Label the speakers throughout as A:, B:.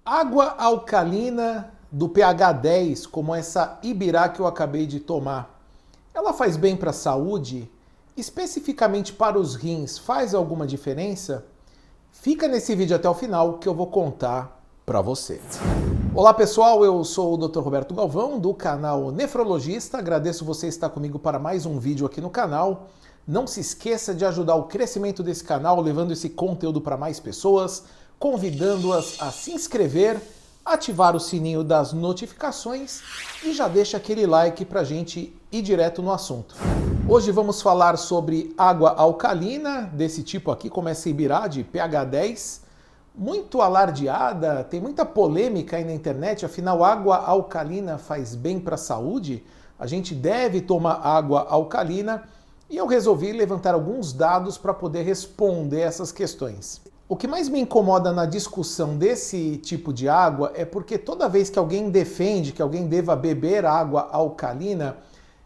A: Água alcalina do pH 10, como essa Ibirá que eu acabei de tomar, ela faz bem para a saúde? Especificamente para os rins, faz alguma diferença? Fica nesse vídeo até o final que eu vou contar para você. Olá pessoal, eu sou o Dr. Roberto Galvão do canal Nefrologista. Agradeço você estar comigo para mais um vídeo aqui no canal. Não se esqueça de ajudar o crescimento desse canal, levando esse conteúdo para mais pessoas, convidando-as a se inscrever, ativar o sininho das notificações e já deixa aquele like para a gente ir direto no assunto. Hoje vamos falar sobre água alcalina, desse tipo aqui, como essa Ibirá de pH 10, muito alardeada, tem muita polêmica aí na internet, afinal água alcalina faz bem para a saúde? A gente deve tomar água alcalina? E eu resolvi levantar alguns dados para poder responder essas questões. O que mais me incomoda na discussão desse tipo de água é porque toda vez que alguém defende que alguém deva beber água alcalina,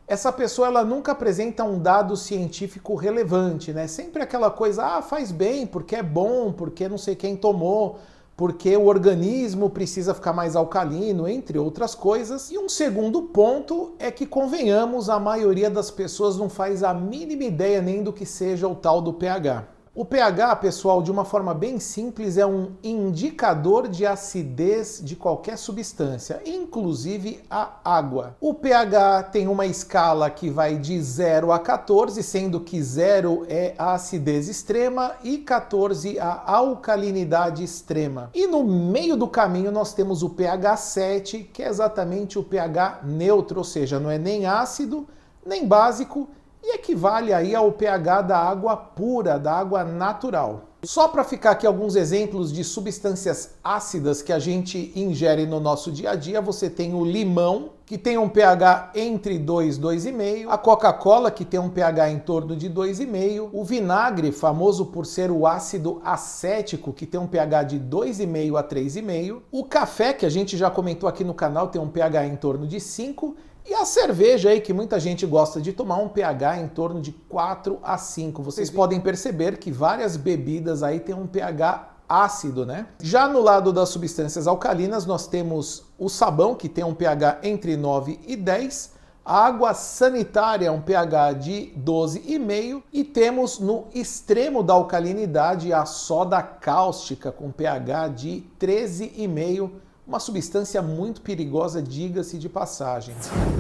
A: essa pessoa ela nunca apresenta um dado científico relevante, né? Sempre aquela coisa, faz bem, porque é bom, porque não sei quem tomou, porque o organismo precisa ficar mais alcalino, entre outras coisas. E um segundo ponto é que, convenhamos, a maioria das pessoas não faz a mínima ideia nem do que seja o tal do pH. O pH, pessoal, de uma forma bem simples, é um indicador de acidez de qualquer substância, inclusive a água. O pH tem uma escala que vai de 0 a 14, sendo que 0 é a acidez extrema e 14 a alcalinidade extrema. E no meio do caminho nós temos o pH 7, que é exatamente o pH neutro, ou seja, não é nem ácido, nem básico, e equivale aí ao pH da água pura, da água natural. Só para ficar aqui alguns exemplos de substâncias ácidas que a gente ingere no nosso dia a dia, você tem o limão, que tem um pH entre 2 e 2,5, a Coca-Cola, que tem um pH em torno de 2,5, o vinagre, famoso por ser o ácido acético, que tem um pH de 2,5 a 3,5, o café, que a gente já comentou aqui no canal, tem um pH em torno de 5, e a cerveja aí, que muita gente gosta de tomar, um pH em torno de 4 a 5. Vocês podem perceber que várias bebidas aí têm um pH ácido, né? Já no lado das substâncias alcalinas, nós temos o sabão, que tem um pH entre 9 e 10, a água sanitária, um pH de 12,5, e temos no extremo da alcalinidade a soda cáustica, com pH de 13,5, uma substância muito perigosa, diga-se de passagem.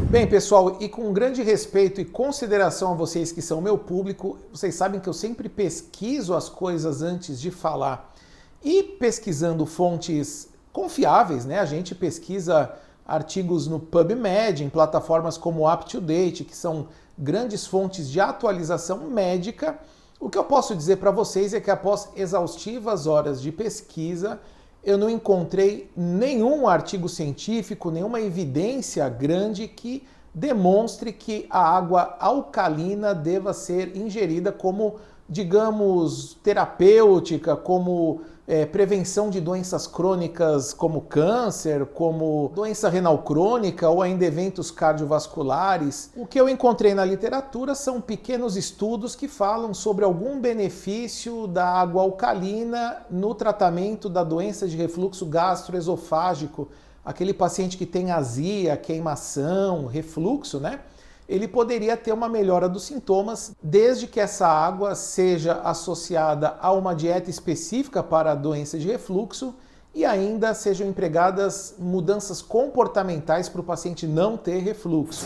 A: Bem, pessoal, e com grande respeito e consideração a vocês que são meu público, vocês sabem que eu sempre pesquiso as coisas antes de falar. E pesquisando fontes confiáveis, né? A gente pesquisa artigos no PubMed, em plataformas como UpToDate, que são grandes fontes de atualização médica. O que eu posso dizer para vocês é que após exaustivas horas de pesquisa, eu não encontrei nenhum artigo científico, nenhuma evidência grande que demonstre que a água alcalina deva ser ingerida como, digamos, terapêutica, como prevenção de doenças crônicas como câncer, como doença renal crônica ou ainda eventos cardiovasculares. O que eu encontrei na literatura são pequenos estudos que falam sobre algum benefício da água alcalina no tratamento da doença de refluxo gastroesofágico, aquele paciente que tem azia, queimação, refluxo, né? Ele poderia ter uma melhora dos sintomas, desde que essa água seja associada a uma dieta específica para a doença de refluxo e ainda sejam empregadas mudanças comportamentais para o paciente não ter refluxo.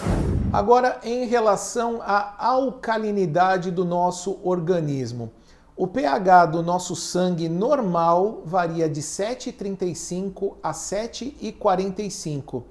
A: Agora, em relação à alcalinidade do nosso organismo, o pH do nosso sangue normal varia de 7,35 a 7,45.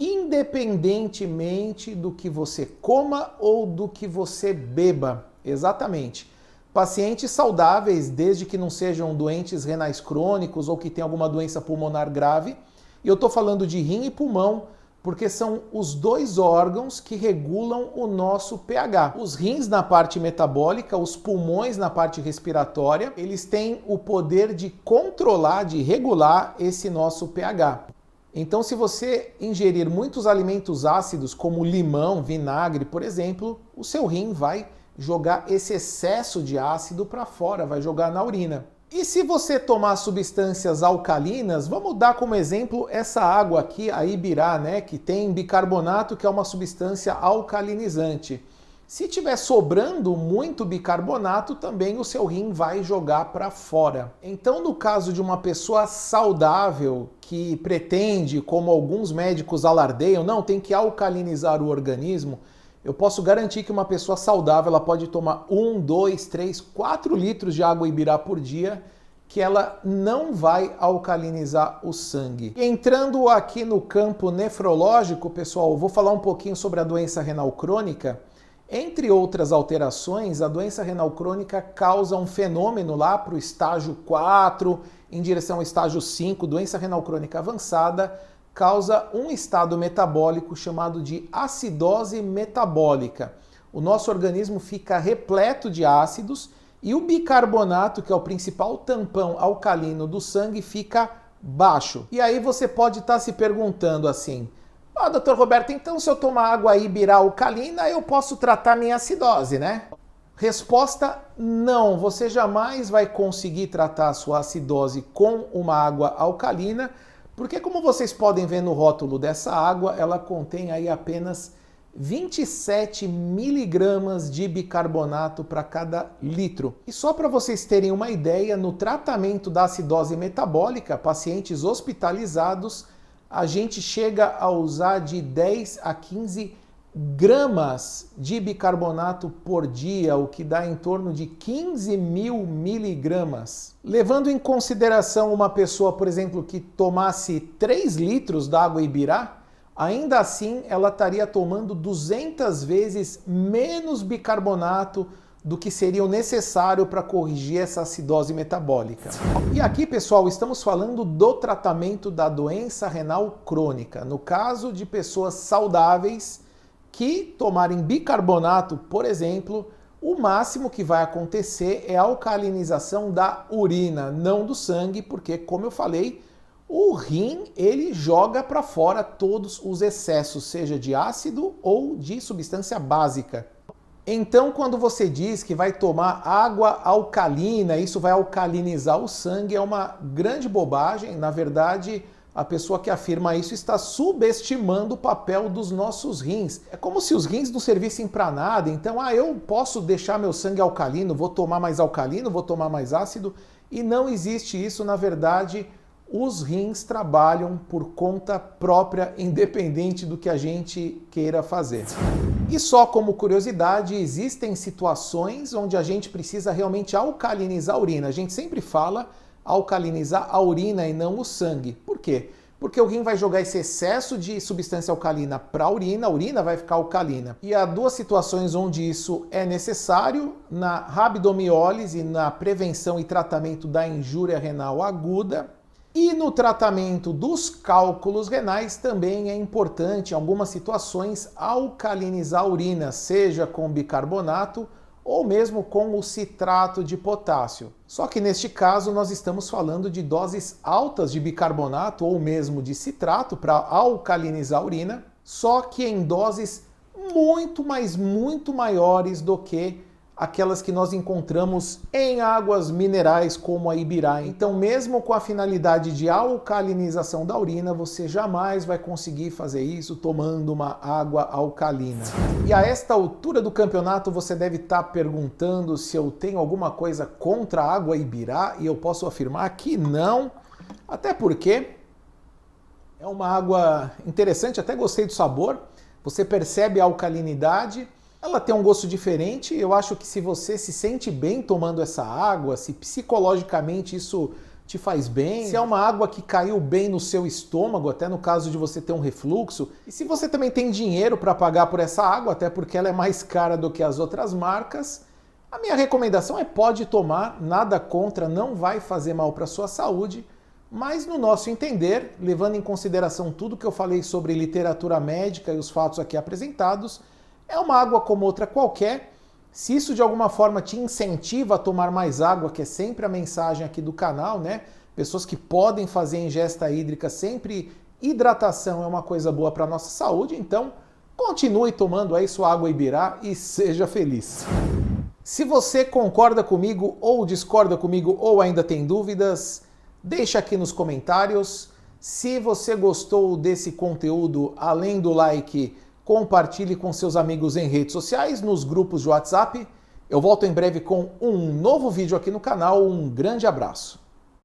A: Independentemente do que você coma ou do que você beba. Exatamente. Pacientes saudáveis, desde que não sejam doentes renais crônicos ou que tenham alguma doença pulmonar grave, e eu estou falando de rim e pulmão, porque são os dois órgãos que regulam o nosso pH. Os rins na parte metabólica, os pulmões na parte respiratória, eles têm o poder de controlar, de regular esse nosso pH. Então, se você ingerir muitos alimentos ácidos, como limão, vinagre, por exemplo, o seu rim vai jogar esse excesso de ácido para fora, vai jogar na urina. E se você tomar substâncias alcalinas, vamos dar como exemplo essa água aqui, a Ibirá, né, que tem bicarbonato, que é uma substância alcalinizante. Se tiver sobrando muito bicarbonato, também o seu rim vai jogar para fora. Então, no caso de uma pessoa saudável que pretende, como alguns médicos alardeiam, não, tem que alcalinizar o organismo, eu posso garantir que uma pessoa saudável ela pode tomar 1, 2, 3, 4 litros de água Ibirá por dia, que ela não vai alcalinizar o sangue. Entrando aqui no campo nefrológico, pessoal, eu vou falar um pouquinho sobre a doença renal crônica. Entre outras alterações, a doença renal crônica causa um fenômeno lá para o estágio 4, em direção ao estágio 5, doença renal crônica avançada, causa um estado metabólico chamado de acidose metabólica. O nosso organismo fica repleto de ácidos e o bicarbonato, que é o principal tampão alcalino do sangue, fica baixo. E aí você pode estar se perguntando assim, doutor Roberto, então se eu tomar água Ibirá alcalina, eu posso tratar minha acidose, né? Resposta, não. Você jamais vai conseguir tratar a sua acidose com uma água alcalina, porque como vocês podem ver no rótulo dessa água, ela contém aí apenas 27 miligramas de bicarbonato para cada litro. E só para vocês terem uma ideia, no tratamento da acidose metabólica, pacientes hospitalizados, a gente chega a usar de 10 a 15 gramas de bicarbonato por dia, o que dá em torno de 15 mil miligramas. Levando em consideração uma pessoa, por exemplo, que tomasse 3 litros d'água Ibirá, ainda assim ela estaria tomando 200 vezes menos bicarbonato do que seria o necessário para corrigir essa acidose metabólica. E aqui, pessoal, estamos falando do tratamento da doença renal crônica. No caso de pessoas saudáveis que tomarem bicarbonato, por exemplo, o máximo que vai acontecer é a alcalinização da urina, não do sangue, porque, como eu falei, o rim ele joga para fora todos os excessos, seja de ácido ou de substância básica. Então, quando você diz que vai tomar água alcalina, isso vai alcalinizar o sangue, é uma grande bobagem. Na verdade, a pessoa que afirma isso está subestimando o papel dos nossos rins. É como se os rins não servissem para nada. Então, eu posso deixar meu sangue alcalino, vou tomar mais alcalino, vou tomar mais ácido. E não existe isso. Na verdade, os rins trabalham por conta própria, independente do que a gente queira fazer. E só como curiosidade, existem situações onde a gente precisa realmente alcalinizar a urina. A gente sempre fala alcalinizar a urina e não o sangue. Por quê? Porque o rim vai jogar esse excesso de substância alcalina para a urina vai ficar alcalina. E há duas situações onde isso é necessário, na rabdomiólise, na prevenção e tratamento da injúria renal aguda, e no tratamento dos cálculos renais também é importante, em algumas situações, alcalinizar a urina, seja com bicarbonato ou mesmo com o citrato de potássio. Só que neste caso nós estamos falando de doses altas de bicarbonato ou mesmo de citrato para alcalinizar a urina, só que em doses muito, mas muito maiores do que aquelas que nós encontramos em águas minerais como a Ibirá. Então, mesmo com a finalidade de alcalinização da urina, você jamais vai conseguir fazer isso tomando uma água alcalina. E a esta altura do campeonato, você deve estar perguntando se eu tenho alguma coisa contra a água Ibirá, e eu posso afirmar que não, até porque é uma água interessante, até gostei do sabor, você percebe a alcalinidade. Ela tem um gosto diferente. Eu acho que se você se sente bem tomando essa água, se psicologicamente isso te faz bem, se é uma água que caiu bem no seu estômago, até no caso de você ter um refluxo, e se você também tem dinheiro para pagar por essa água, até porque ela é mais cara do que as outras marcas, a minha recomendação é pode tomar, nada contra, não vai fazer mal para a sua saúde, mas no nosso entender, levando em consideração tudo que eu falei sobre literatura médica e os fatos aqui apresentados, é uma água como outra qualquer. Se isso de alguma forma te incentiva a tomar mais água, que é sempre a mensagem aqui do canal, né? Pessoas que podem fazer ingesta hídrica, sempre hidratação é uma coisa boa para a nossa saúde, então continue tomando aí sua água Ibirá e seja feliz. Se você concorda comigo ou discorda comigo ou ainda tem dúvidas, deixa aqui nos comentários. Se você gostou desse conteúdo, além do like, compartilhe com seus amigos em redes sociais, nos grupos de WhatsApp. Eu volto em breve com um novo vídeo aqui no canal. Um grande abraço.